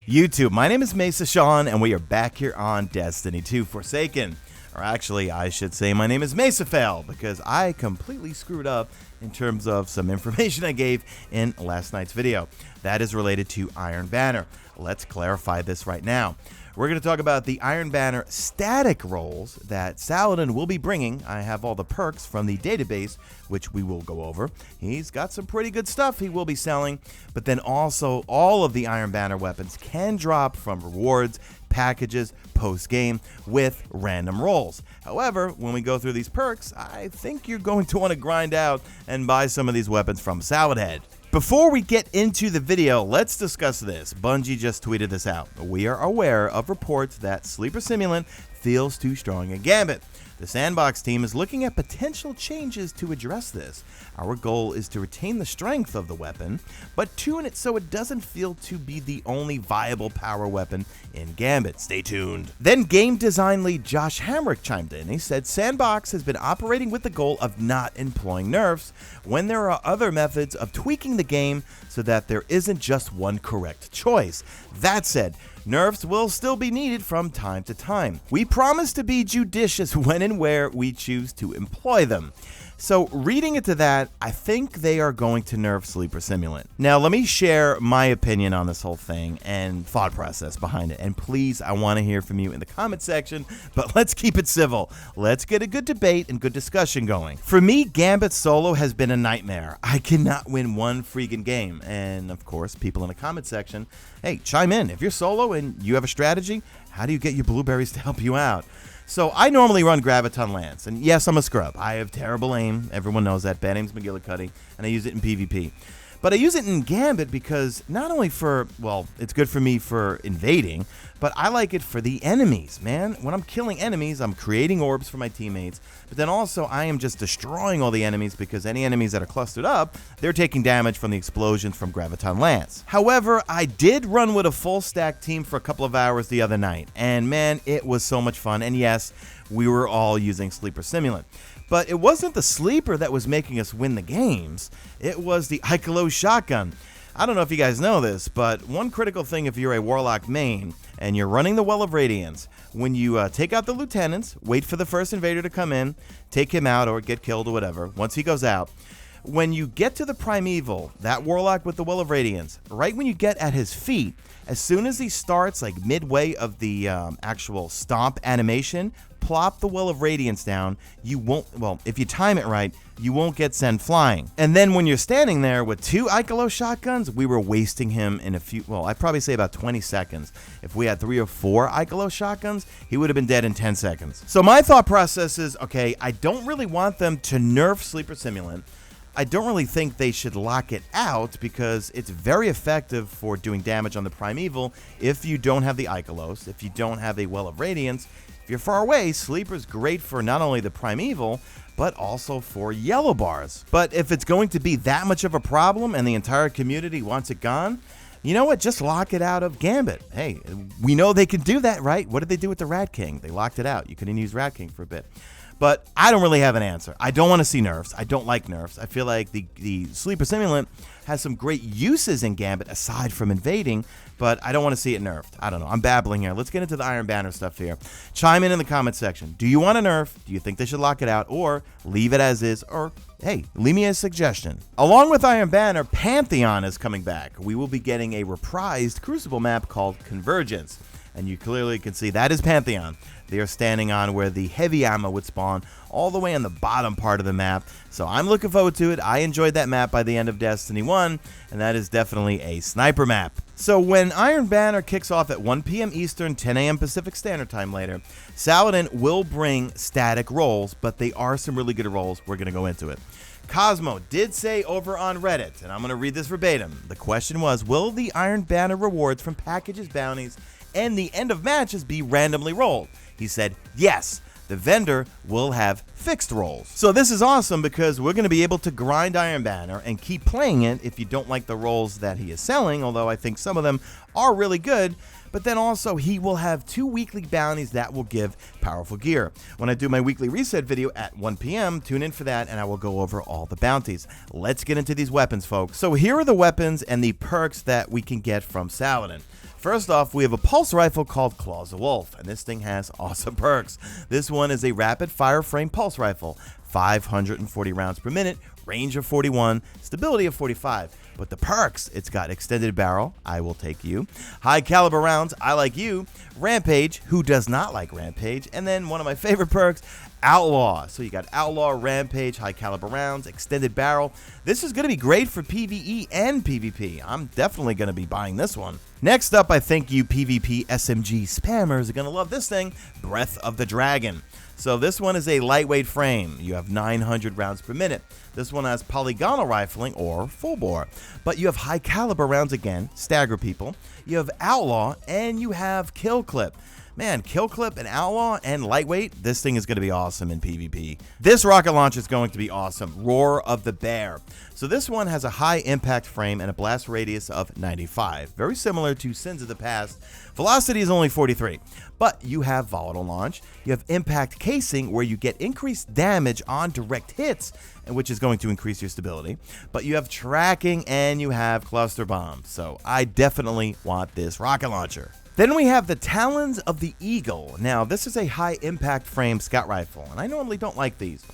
YouTube, my name is Mesa Sean, and we are back here on Destiny 2 Forsaken. Or actually, I should say my name is Mesa Fail, because I completely screwed up in terms of some information I gave in last night's video. That is related to Iron Banner. Let's clarify this right now. We're going to talk about the Iron Banner static roles that Saladin will be bringing. I have all the perks from the database, which we will go over. He's got some pretty good stuff he will be selling, but then also all of the Iron Banner weapons can drop from rewards, packages, post-game with random rolls. However, when we go through these perks, I think you're going to want to grind out and buy some of these weapons from Saladin. Before we get into the video, let's discuss this. Bungie just tweeted this out. We are aware of reports that Sleeper Simulant feels too strong in Gambit. The Sandbox team is looking at potential changes to address this. Our goal is to retain the strength of the weapon, but tune it so it doesn't feel to be the only viable power weapon in Gambit. Stay tuned. Then game design lead Josh Hamrick chimed in. He said Sandbox has been operating with the goal of not employing nerfs when there are other methods of tweaking the game so that there isn't just one correct choice. That said, nerfs will still be needed from time to time. We promise to be judicious when and where we choose to employ them. So reading into that, I think they are going to nerf Sleeper Simulant. Now let me share my opinion on this whole thing and thought process behind it. And please, I want to hear from you in the comment section, but let's keep it civil. Let's get a good debate and good discussion going. For me, Gambit solo has been a nightmare. I cannot win one freaking game. And of course, people in the comment section, hey, chime in. If you're solo and you have a strategy, how do you get your blueberries to help you out? So I normally run Graviton Lance, and yes, I'm a scrub. I have terrible aim. Everyone knows that. Bad aim's McGillicuddy, and I use it in PvP. But I use it in Gambit because not only for, well, it's good for me for invading, but I like it for the enemies, man. When I'm killing enemies, I'm creating orbs for my teammates, but then also I am just destroying all the enemies because any enemies that are clustered up, they're taking damage from the explosions from Graviton Lance. However, I did run with a full stack team for a couple of hours the other night, and man, it was so much fun, and yes, we were all using Sleeper Simulant. But it wasn't the sleeper that was making us win the games. It was the Icalo shotgun. I don't know if you guys know this, but one critical thing if you're a Warlock main and you're running the Well of Radiance, when you take out the lieutenants, wait for the first invader to come in, take him out or get killed or whatever, once he goes out, when you get to the Primeval, that Warlock with the Well of Radiance, right when you get at his feet, as soon as he starts like midway of the actual stomp animation, plop the Well of Radiance down. You won't, well, if you time it right, you won't get sent flying. And then when you're standing there with two Icalo shotguns, we were wasting him in a few, well, I'd probably say about 20 seconds. If we had 3 or 4 Icalo shotguns, he would have been dead in 10 seconds. So my thought process is, okay, I don't really want them to nerf Sleeper Simulant. I don't really think they should lock it out because it's very effective for doing damage on the Primeval if you don't have the Icalos, if you don't have a Well of Radiance. If you're far away, Sleeper's great for not only the Primeval, but also for yellow bars. But if it's going to be that much of a problem and the entire community wants it gone, you know what? Just lock it out of Gambit. Hey, we know they can do that, right? What did they do with the Rat King? They locked it out. You couldn't use Rat King for a bit. But I don't really have an answer. I don't want to see nerfs. I don't like nerfs. I feel like the Sleeper Simulant has some great uses in Gambit aside from invading, but I don't want to see it nerfed. I don't know. I'm babbling here. Let's get into the Iron Banner stuff here. Chime in the comment section. Do you want a nerf? Do you think they should lock it out? Or leave it as is? Or, hey, leave me a suggestion. Along with Iron Banner, Pantheon is coming back. We will be getting a reprised Crucible map called Convergence. And you clearly can see that is Pantheon. They are standing on where the heavy ammo would spawn, all the way on the bottom part of the map. So I'm looking forward to it. I enjoyed that map by the end of Destiny 1, and that is definitely a sniper map. So when Iron Banner kicks off at 1 p.m. Eastern, 10 a.m. Pacific Standard Time later, Saladin will bring static rolls, but they are some really good rolls. We're going to go into it. Cosmo did say over on Reddit, and I'm going to read this verbatim. The question was, will the Iron Banner rewards from packages, bounties, and the end of matches be randomly rolled? He said, yes, the vendor will have fixed rolls. So this is awesome because we're going to be able to grind Iron Banner and keep playing it if you don't like the rolls that he is selling, although I think some of them are really good. but then also he will have 2 weekly bounties that will give powerful gear. When I do my weekly reset video at 1 p.m., tune in for that and I will go over all the bounties. Let's get into these weapons, folks. So here are the weapons and the perks that we can get from Saladin. First off, we have a pulse rifle called Claws of Wolf, and this thing has awesome perks. This one is a rapid fire frame pulse rifle, 540 rounds per minute, range of 41, stability of 45. But the perks, it's got extended barrel, I will take you, high caliber rounds, I like you, rampage, who does not like rampage, and then one of my favorite perks, outlaw. So you got outlaw, rampage, high caliber rounds, extended barrel. This is going to be great for PvE and PvP. I'm definitely going to be buying this one. Next up, I think you PvP SMG spammers are going to love this thing, Breath of the Dragon. So this one is a lightweight frame. You have 900 rounds per minute. This one has polygonal rifling or full bore. But you have high caliber rounds again, stagger people. You have outlaw and you have kill clip. Man, kill clip and outlaw and lightweight, this thing is going to be awesome in PvP. This rocket launcher is going to be awesome, Roar of the Bear. So this one has a high impact frame and a blast radius of 95, very similar to Sins of the Past. Velocity is only 43, but you have volatile launch, you have impact casing where you get increased damage on direct hits, which is going to increase your stability, but you have tracking and you have cluster bombs. So I definitely want this rocket launcher. Then we have the Talons of the Eagle. Now, this is a high impact frame scout rifle, and I normally don't like these,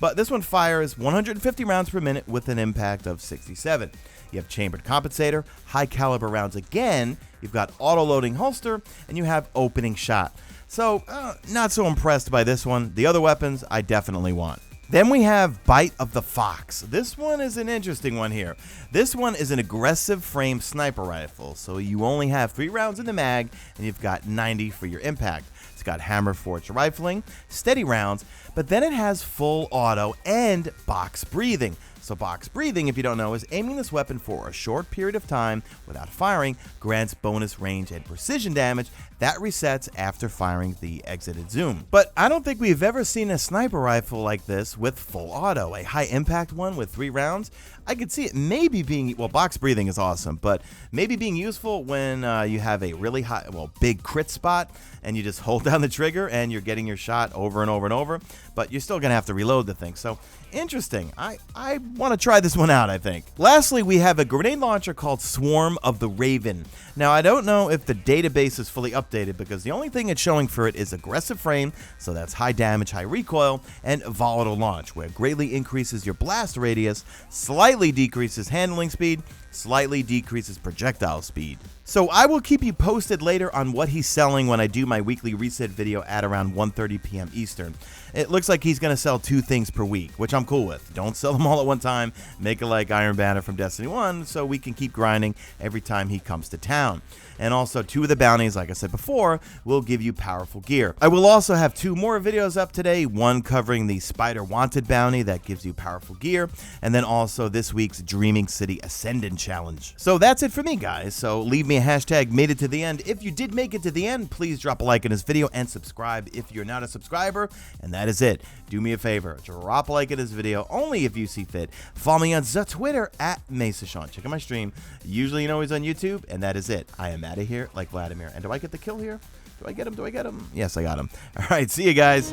but this one fires 150 rounds per minute with an impact of 67. You have chambered compensator, high caliber rounds again, you've got auto loading holster, and you have opening shot. So, not so impressed by this one. The other weapons I definitely want. Then we have Bite of the Fox. This one is an interesting one here. This one is an aggressive frame sniper rifle, so you only have 3 rounds in the mag, and you've got 90 for your impact. It's got hammer forged rifling, steady rounds, but then it has full auto and box breathing. So box breathing, if you don't know, is aiming this weapon for a short period of time without firing, grants bonus range and precision damage that resets after firing the exited zoom. But I don't think we've ever seen a sniper rifle like this with full auto, a high impact one with 3 rounds. I could see it maybe being, well, box breathing is awesome, but maybe being useful when you have a really high, well, big crit spot and you just hold down the trigger and you're getting your shot over and over and over, but you're still gonna have to reload the thing. So interesting. I want to try this one out, I think. Lastly, we have a grenade launcher called Swarm of the Raven. Now, I don't know if the database is fully updated because the only thing it's showing for it is aggressive frame, so that's high damage, high recoil, and volatile launch, where it greatly increases your blast radius, slightly decreases handling speed, slightly decreases projectile speed. So I will keep you posted later on what he's selling when I do my weekly reset video at around 1:30 p.m. Eastern. It looks like he's going to sell 2 things per week, which I'm cool with. Don't sell them all at one time. Make it like Iron Banner from Destiny 1 so we can keep grinding every time he comes to town. And also 2 of the bounties, like I said before, will give you powerful gear. I will also have 2 more videos up today, one covering the Spider Wanted bounty that gives you powerful gear, and then also this week's Dreaming City Ascendant Challenge. So that's it for me, guys. So leave me a hashtag made it to the end. If you did make it to the end, please drop a like in this video and subscribe if you're not a subscriber. And that is it. Do me a favor, drop a like in this video, only if you see fit. Follow me on the Twitter at Mesa Sean. Check out my stream. Usually you know he's on YouTube, and that is it. I am out of here like Vladimir. And do I get the kill here? Do I get him? Do I get him? Yes, I got him. All right, see you guys.